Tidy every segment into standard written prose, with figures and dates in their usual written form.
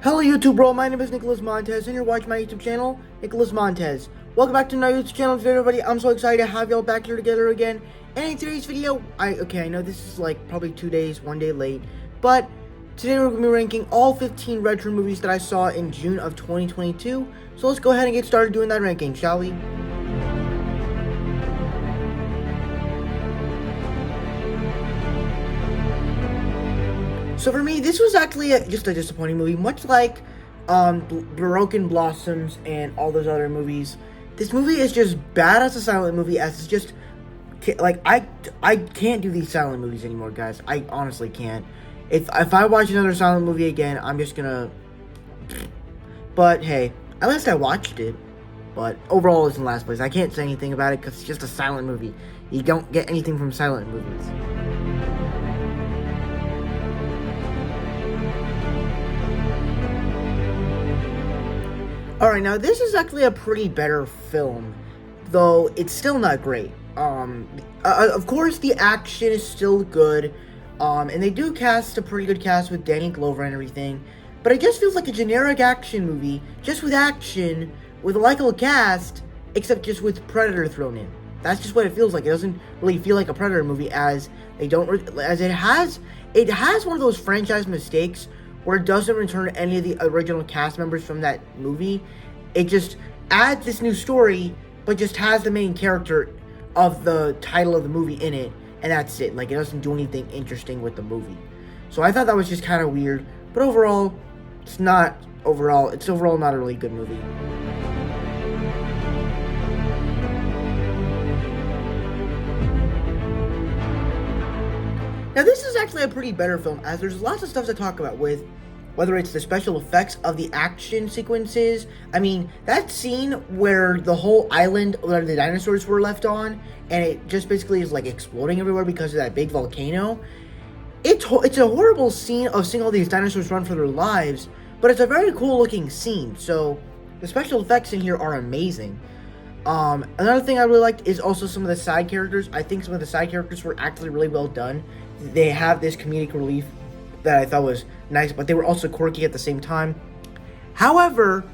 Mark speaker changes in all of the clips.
Speaker 1: Hello YouTube bro, my name is Nicholas Montez and you're watching my YouTube channel, Nicholas Montez. Welcome back to my YouTube channel today everybody. I'm so excited to have y'all back here together again. And in today's video, I know this is like probably 2 days, 1 day late, but today we're going to be ranking all 15 retro movies that I saw in June of 2022. So let's go ahead and get started doing that ranking, shall we? So for me, this was actually just a disappointing movie, much like Broken Blossoms and all those other movies. This movie is just bad as a silent movie, as it's just, like, I can't do these silent movies anymore, guys. I honestly can't. If I watch another silent movie again, I'm just gonna... But hey, at least I watched it. But overall, it's in last place. I can't say anything about it because it's just a silent movie. You don't get anything from silent movies. Alright, now this is actually a pretty better film, though it's still not great. Of course, the action is still good, and they do cast a pretty good cast with Danny Glover and everything, but it just feels like a generic action movie, just with action, with a likable cast, except just with Predator thrown in. That's just what it feels like. It doesn't really feel like a Predator movie, as it has one of those franchise mistakes where it doesn't return any of the original cast members from that movie. It just adds this new story, but just has the main character of the title of the movie in it, and that's it. Like, it doesn't do anything interesting with the movie. So I thought that was just kind of weird, but overall, it's overall not a really good movie. Now this is actually a pretty better film, as there's lots of stuff to talk about with, whether it's the special effects of the action sequences. I mean, that scene where the whole island where the dinosaurs were left on, and it just basically is like exploding everywhere because of that big volcano. It's a horrible scene of seeing all these dinosaurs run for their lives, but it's a very cool looking scene, so the special effects in here are amazing. Another thing I really liked is also some of the side characters. I think some of the side characters were actually really well done. They have this comedic relief that I thought was nice, but they were also quirky at the same time. However,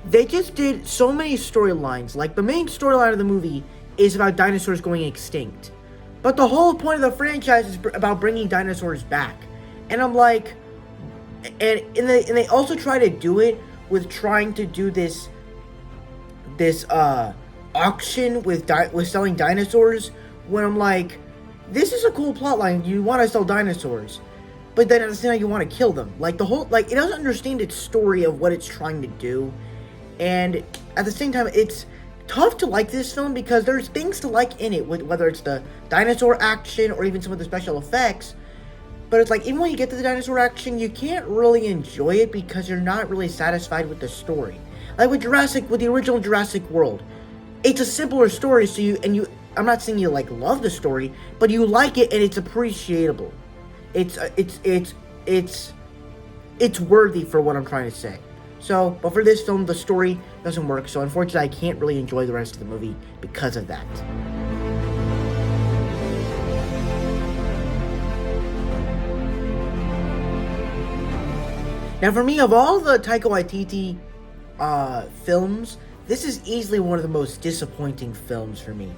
Speaker 1: they just did so many storylines. Like, the main storyline of the movie is about dinosaurs going extinct, but the whole point of the franchise is about bringing dinosaurs back. And I'm like, and they also try to do it with trying to do this auction with selling dinosaurs, when I'm like, this is a cool plotline. You want to sell dinosaurs, but then at the same time you want to kill them. Like, the whole, like, it doesn't understand its story of what it's trying to do, and at the same time it's tough to like this film because there's things to like in it, whether it's the dinosaur action or even some of the special effects. But it's like, even when you get to the dinosaur action, you can't really enjoy it because you're not really satisfied with the story. Like with the original Jurassic World, it's a simpler story, so I'm not saying you like love the story, but you like it and it's appreciable. It's worthy for what I'm trying to say. So, but for this film, the story doesn't work, so unfortunately I can't really enjoy the rest of the movie because of that. Now for me, of all the Taika Waititi films, this is easily one of the most disappointing films for me.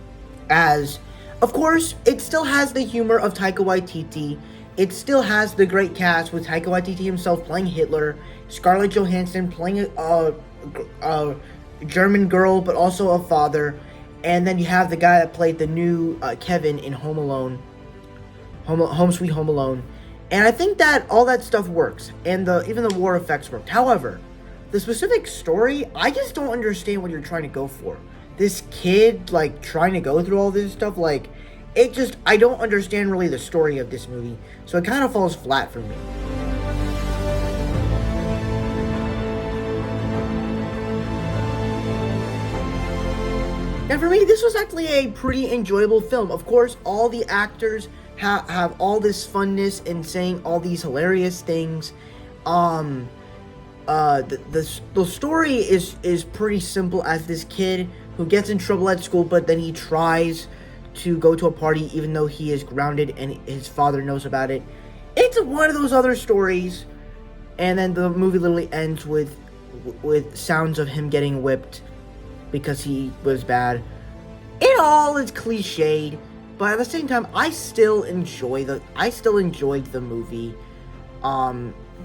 Speaker 1: As, of course, it still has the humor of Taika Waititi. It still has the great cast with Taika Waititi himself playing Hitler, Scarlett Johansson playing a German girl, but also a father, and then you have the guy that played the new Kevin in Home Alone, Home Sweet Home Alone. And I think that all that stuff works, and even the war effects worked. However, the specific story, I just don't understand what you're trying to go for. This kid, like, trying to go through all this stuff, like, I don't understand really the story of this movie, so it kind of falls flat for me. Now, for me, this was actually a pretty enjoyable film. Of course, all the actors have all this funness and saying all these hilarious things. The story is pretty simple, as this kid who gets in trouble at school, but then he tries to go to a party even though he is grounded and his father knows about it. It's one of those other stories, and then the movie literally ends with sounds of him getting whipped because he was bad. It all is cliched, but at the same time, I still enjoyed the movie.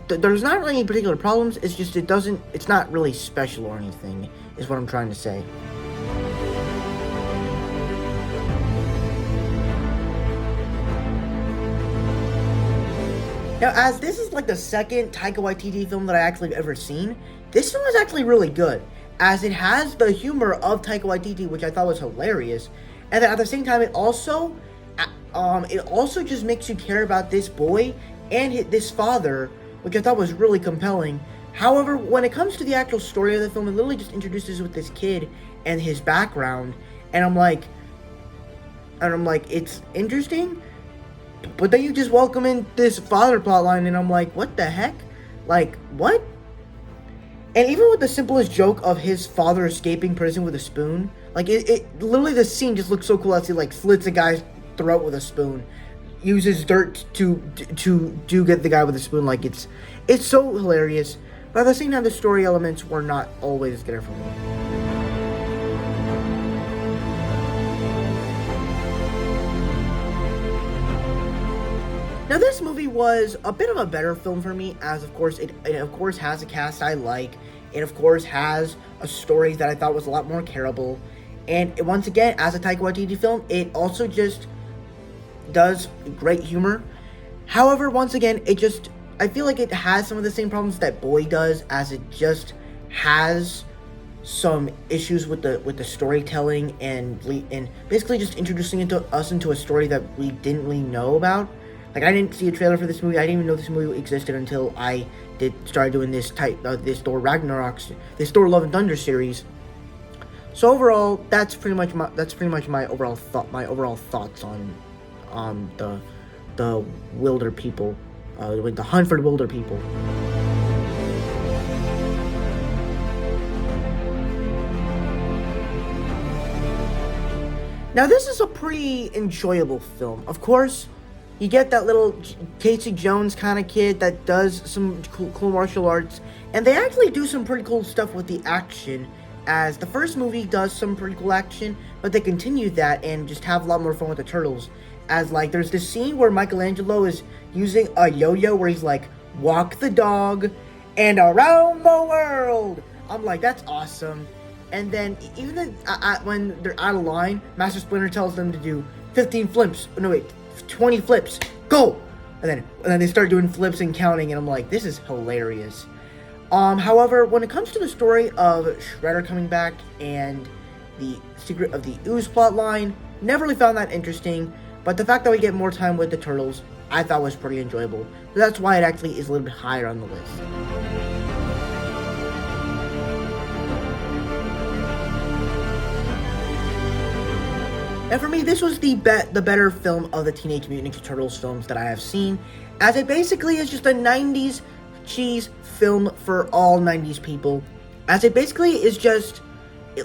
Speaker 1: There's not really any particular problems. It's just it's not really special or anything, is what I'm trying to say. Now, as this is like the second Taika Waititi film that I actually have ever seen, this film is actually really good, as it has the humor of Taika Waititi, which I thought was hilarious, and then at the same time, it also just makes you care about this boy and this father, which I thought was really compelling. However, when it comes to the actual story of the film, it literally just introduces with this kid and his background, and I'm like, it's interesting, but then you just welcome in this father plotline, and I'm like, what the heck? Like, what? And even with the simplest joke of his father escaping prison with a spoon, like, it literally, the scene just looks so cool as he, like, slits a guy's throat with a spoon, uses dirt to get the guy with a spoon. Like, it's so hilarious, but at the same time, the story elements were not always there for me. Now, this movie was a bit of a better film for me, as of course it of course has a cast I like. It of course has a story that I thought was a lot more careable, and once again, as a Taika Waititi film, it also just does great humor. However, once again, I feel like it has some of the same problems that Boy does, as it just has some issues with the storytelling and basically just introducing us into a story that we didn't really know about. Like, I didn't see a trailer for this movie. I didn't even know this movie existed until I started doing this Thor Ragnarok, this Thor Love and Thunder series. So overall, that's pretty much my overall thoughts on the Wilderpeople, the Hunt for the Wilderpeople. Now, this is a pretty enjoyable film. Of course, you get that little Casey Jones kind of kid that does some cool martial arts, and they actually do some pretty cool stuff with the action, as the first movie does some pretty cool action, but they continue that and just have a lot more fun with the turtles. As, like, there's this scene where Michelangelo is using a yo-yo where he's like, walk the dog and around the world. I'm like, that's awesome. And then even when they're out of line, Master Splinter tells them to do 15 flips. No, wait, 20 flips. Go! And then they start doing flips and counting, and I'm like, this is hilarious. However, when it comes to the story of Shredder coming back and the secret of the Ooze plotline, never really found that interesting. But the fact that we get more time with the turtles, I thought was pretty enjoyable. So that's why it actually is a little bit higher on the list. And for me, this was the better film of the Teenage Mutant Ninja Turtles films that I have seen, as it basically is just a 90s cheese film for all 90s people. As it basically is just,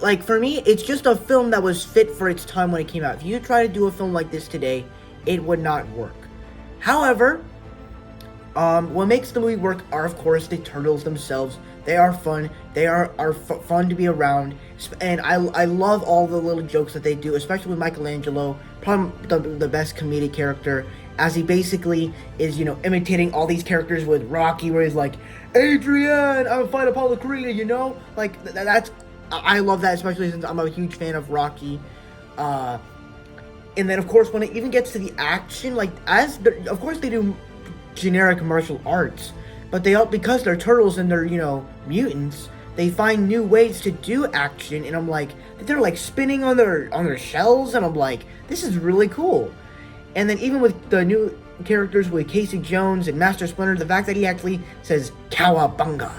Speaker 1: like, for me, it's just a film that was fit for its time when it came out. If you try to do a film like this today, it would not work. However, what makes the movie work are, of course, the turtles themselves. They are fun. They are fun to be around. And I love all the little jokes that they do, especially with Michelangelo, probably the best comedic character, as he basically is, imitating all these characters with Rocky, where he's like, Adrian, I'm fighting Apollo Creed, Like, I love that, especially since I'm a huge fan of Rocky. And then, of course, when it even gets to the action, of course they do generic martial arts, but they all, because they're turtles and they're, mutants, they find new ways to do action, and I'm like, they're like spinning on their shells, and I'm like, this is really cool. And then even with the new characters with Casey Jones and Master Splinter, the fact that he actually says "Cowabunga,"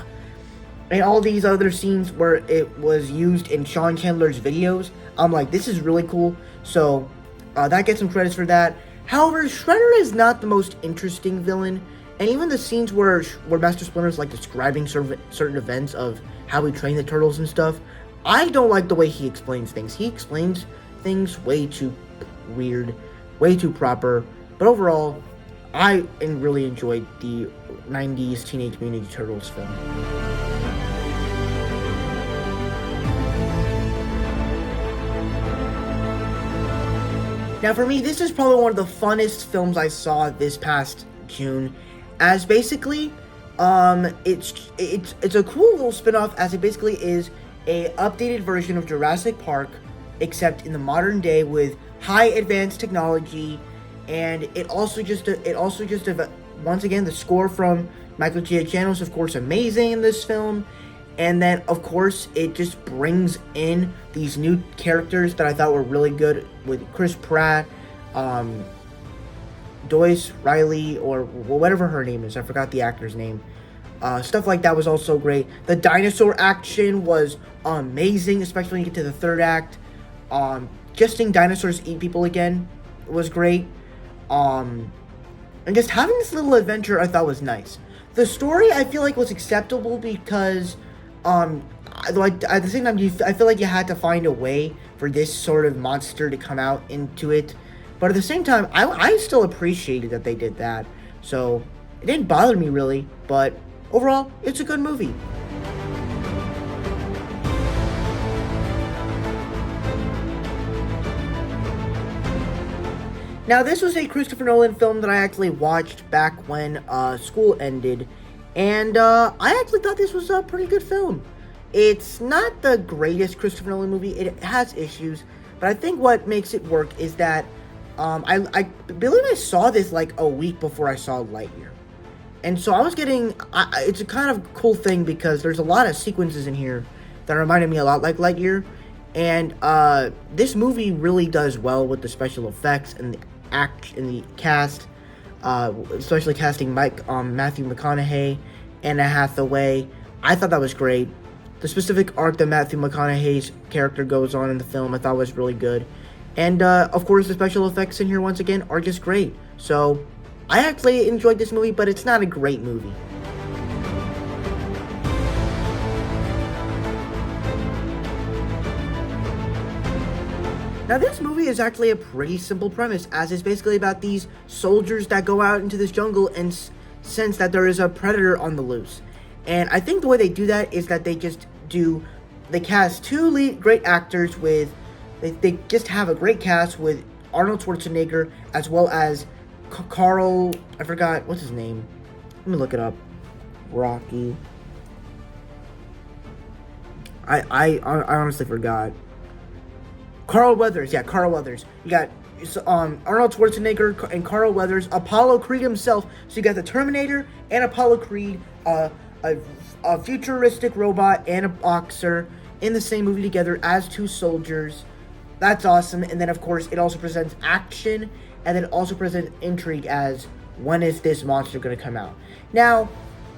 Speaker 1: and all these other scenes where it was used in Sean Chandler's videos, I'm like, this is really cool. So that gets some credits for that. However, Shredder is not the most interesting villain, and even the scenes where Master Splinter is like describing certain events of how we train the turtles and stuff, I don't like the way he explains things. He explains things way too weird, way too proper. But overall, I really enjoyed the 90s Teenage Mutant Ninja Turtles film. Now for me, this is probably one of the funnest films I saw this past June, as basically, it's a cool little spin-off, as it basically is a updated version of Jurassic Park, except in the modern day with high advanced technology, and it also just once again, the score from Michael Giacchino is of course amazing in this film. And then, of course, it just brings in these new characters that I thought were really good, with Chris Pratt, Doyce Riley, or whatever her name is. I forgot the actor's name. Stuff like that was also great. The dinosaur action was amazing, especially when you get to the third act. Just seeing dinosaurs eat people again was great. And just having this little adventure I thought was nice. The story I feel like was acceptable because... though at the same time, I feel like you had to find a way for this sort of monster to come out into it. But at the same time, I still appreciated that they did that. So, it didn't bother me really, but overall, it's a good movie. Now, this was a Christopher Nolan film that I actually watched back when school ended. And I actually thought this was a pretty good film. It's not the greatest Christopher Nolan movie. It has issues. But I think what makes it work is that I believe I saw this like a week before I saw Lightyear. And so I was getting... it's a kind of cool thing because there's a lot of sequences in here that reminded me a lot like Lightyear. And this movie really does well with the special effects and the cast. Especially casting Matthew McConaughey, Anna Hathaway. I thought that was great. The specific arc that Matthew McConaughey's character goes on in the film, I thought was really good. And, of course, the special effects in here, once again, are just great. So, I actually enjoyed this movie, but it's not a great movie. Now, this movie is actually a pretty simple premise, as it's basically about these soldiers that go out into this jungle and sense that there is a predator on the loose. And I think the way they do that is that they cast two great actors with, they just have a great cast with Arnold Schwarzenegger, as well as Carl, I forgot, what's his name? Let me look it up. Rocky. I honestly forgot. Carl Weathers. You got Arnold Schwarzenegger and Carl Weathers, Apollo Creed himself. So you got the Terminator and Apollo Creed, a futuristic robot and a boxer in the same movie together as two soldiers. That's awesome. And then, of course, it also presents action, and then it also presents intrigue as when is this monster going to come out. Now,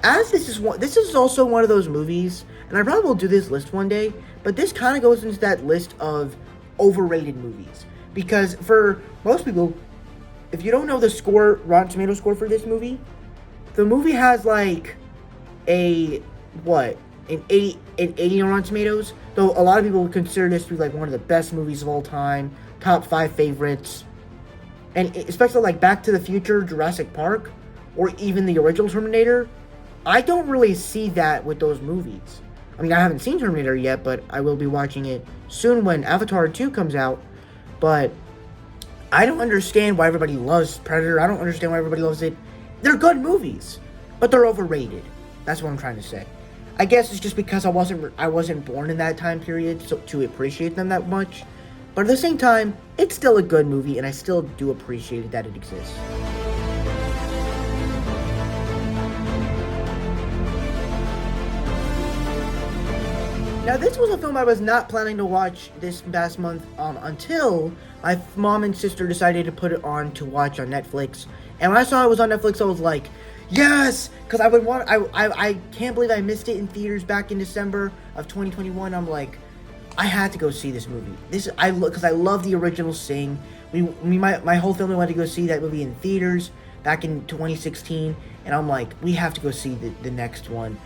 Speaker 1: as this is also one of those movies, and I probably will do this list one day, but this kind of goes into that list of overrated movies, because for most people, if you don't know the Rotten Tomatoes score for this movie, the movie has like an 80 on Rotten Tomatoes, though a lot of people consider this to be like one of the best movies of all time, top 5 favorites, and especially like Back to the Future, Jurassic Park, or even the original Terminator. I don't really see that with those movies. I mean, I haven't seen Terminator yet, but I will be watching it soon when Avatar 2 comes out. But I don't understand why everybody loves Predator. I don't understand why everybody loves it. They're good movies, but they're overrated. That's what I'm trying to say. I guess it's just because I wasn't born in that time period to appreciate them that much. But at the same time, it's still a good movie, and I still do appreciate that it exists. Now, this was a film I was not planning to watch this past month until my mom and sister decided to put it on to watch on Netflix. And when I saw it was on Netflix, I was like, yes! Because I can't believe I missed it in theaters back in December of 2021. I'm like, I had to go see this movie. Because I love the original Sing. My whole family went to go see that movie in theaters back in 2016. And I'm like, we have to go see the next one.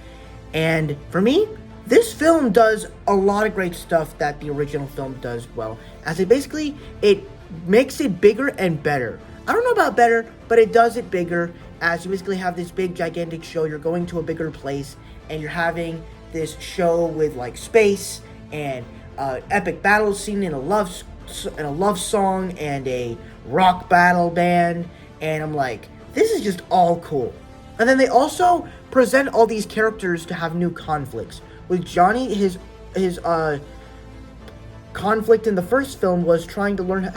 Speaker 1: And for me, this film does a lot of great stuff that the original film does well. As it makes it bigger and better. I don't know about better, but it does it bigger. As you basically have this big, gigantic show, you're going to a bigger place, and you're having this show with like space and epic battle scene and a love song and a rock battle band, and I'm like, this is just all cool. And then they also present all these characters to have new conflicts. With Johnny, his conflict in the first film was trying to learn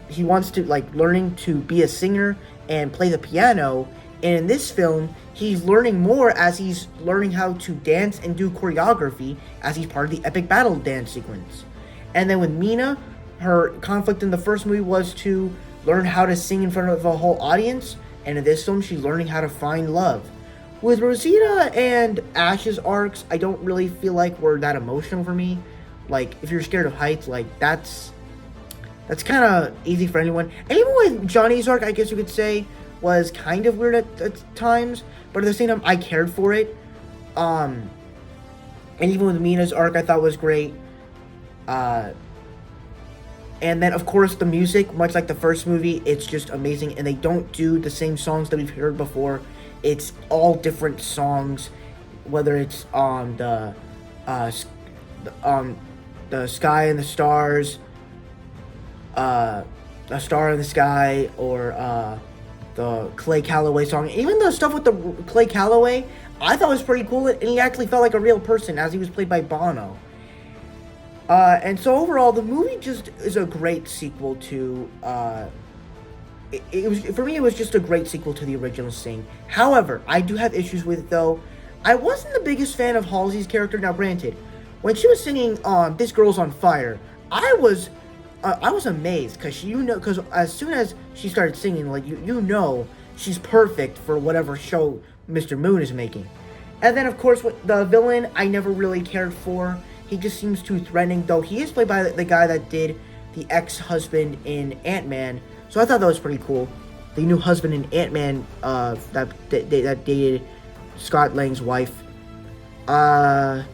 Speaker 1: he wants to learning to be a singer and play the piano. And in this film, he's learning more as he's learning how to dance and do choreography as he's part of the epic battle dance sequence. And then with Mina, her conflict in the first movie was to learn how to sing in front of a whole audience. And in this film, she's learning how to find love. With Rosita and Ash's arcs, I don't really feel like were that emotional for me. Like, if you're scared of heights, like, that's kind of easy for anyone. And even with Johnny's arc, I guess you could say, was kind of weird at times. But at the same time, I cared for it. And even with Mina's arc, I thought was great. And then, of course, the music, much like the first movie, it's just amazing. And they don't do the same songs that we've heard before. It's all different songs, whether it's the Sky and the Stars, A Star in the Sky, or the Clay Calloway song. Even the stuff with the Clay Calloway, I thought was pretty cool, and he actually felt like a real person as he was played by Bono. And so overall, the movie just is a great sequel to. It was, for me, it was just a great sequel to the original Sing. However, I do have issues with it, though. I wasn't the biggest fan of Halsey's character. Now, granted, when she was singing "This Girl's on Fire," I was amazed because as soon as she started singing, like she's perfect for whatever show Mr. Moon is making. And then, of course, with the villain, I never really cared for. He just seems too threatening, though he is played by the guy that did the ex-husband in Ant-Man. So I thought that was pretty cool. The new husband in Ant-Man that dated Scott Lang's wife. And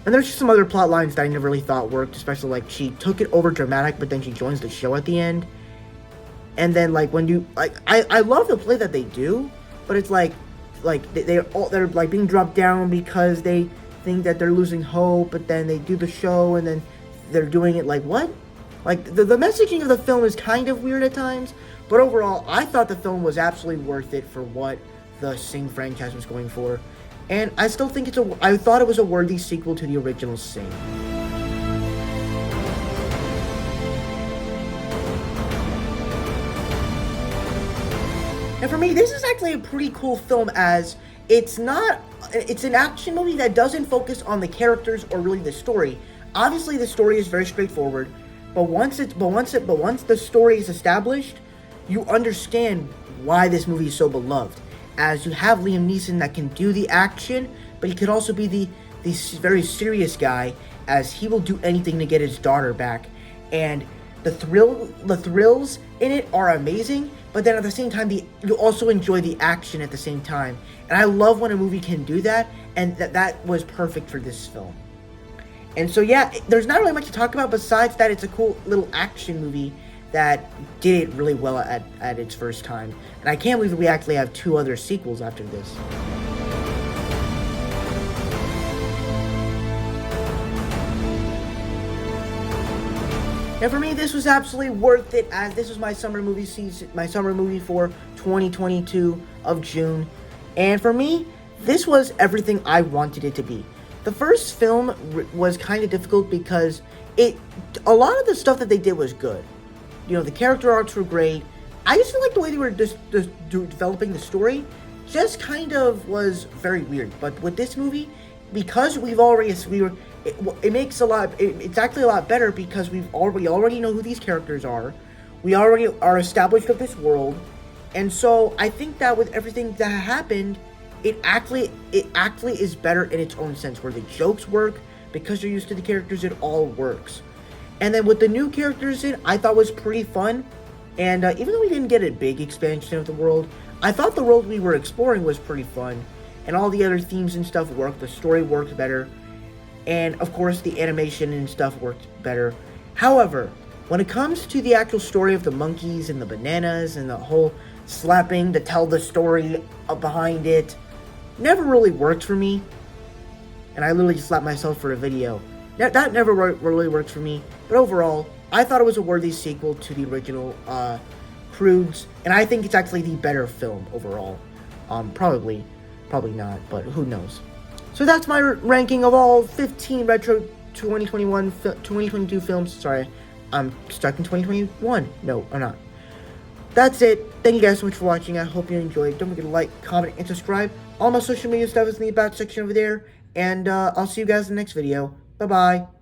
Speaker 1: there's just some other plot lines that I never really thought worked, especially like she took it over dramatic, but then she joins the show at the end. And then I love the play that they do, but it's they're like being dropped down because they think that they're losing hope, but then they do the show and then they're doing it like what? Like, the messaging of the film is kind of weird at times, but overall, I thought the film was absolutely worth it for what the Sing franchise was going for, and I still think I thought it was a worthy sequel to the original Sing. And for me, this is actually a pretty cool film, as it's an action movie that doesn't focus on the characters or really the story. Obviously, the story is very straightforward. But once the story is established, you understand why this movie is so beloved. As you have Liam Neeson that can do the action, but he could also be the very serious guy, as he will do anything to get his daughter back. And the thrills in it are amazing, but then at the same time, you also enjoy the action at the same time. And I love when a movie can do that, and that was perfect for this film. And so, yeah, there's not really much to talk about besides that it's a cool little action movie that did it really well at its first time. And I can't believe that we actually have 2 other sequels after this. And for me, this was absolutely worth it, as this was my summer movie for 2022 of June. And for me, this was everything I wanted it to be. The first film was kind of difficult because a lot of the stuff that they did was good. The character arcs were great. I just feel like the way they were just developing the story just kind of was very weird. But with this movie, because we've already it makes a lot. It's actually a lot better because we already know who these characters are. We already are established of this world, and so I think that with everything that happened, it actually is better in its own sense, where the jokes work because you're used to the characters. It all works, and then with the new characters in, I thought was pretty fun. And even though we didn't get a big expansion of the world, I thought the world we were exploring was pretty fun. And all the other themes and stuff worked. The story worked better. And, of course, the animation and stuff worked better. However, when it comes to the actual story of the monkeys and the bananas and the whole slapping to tell the story behind it, never really worked for me. And I literally just slapped myself for a video. That never really worked for me. But overall, I thought it was a worthy sequel to the original Croods, and I think it's actually the better film overall. Probably not, but who knows. So that's my ranking of all 15 retro 2022 films. Sorry, I'm stuck in 2021. No, I'm not. That's it. Thank you guys so much for watching. I hope you enjoyed. Don't forget to like, comment, and subscribe. All my social media stuff is in the about section over there. And I'll see you guys in the next video. Bye-bye.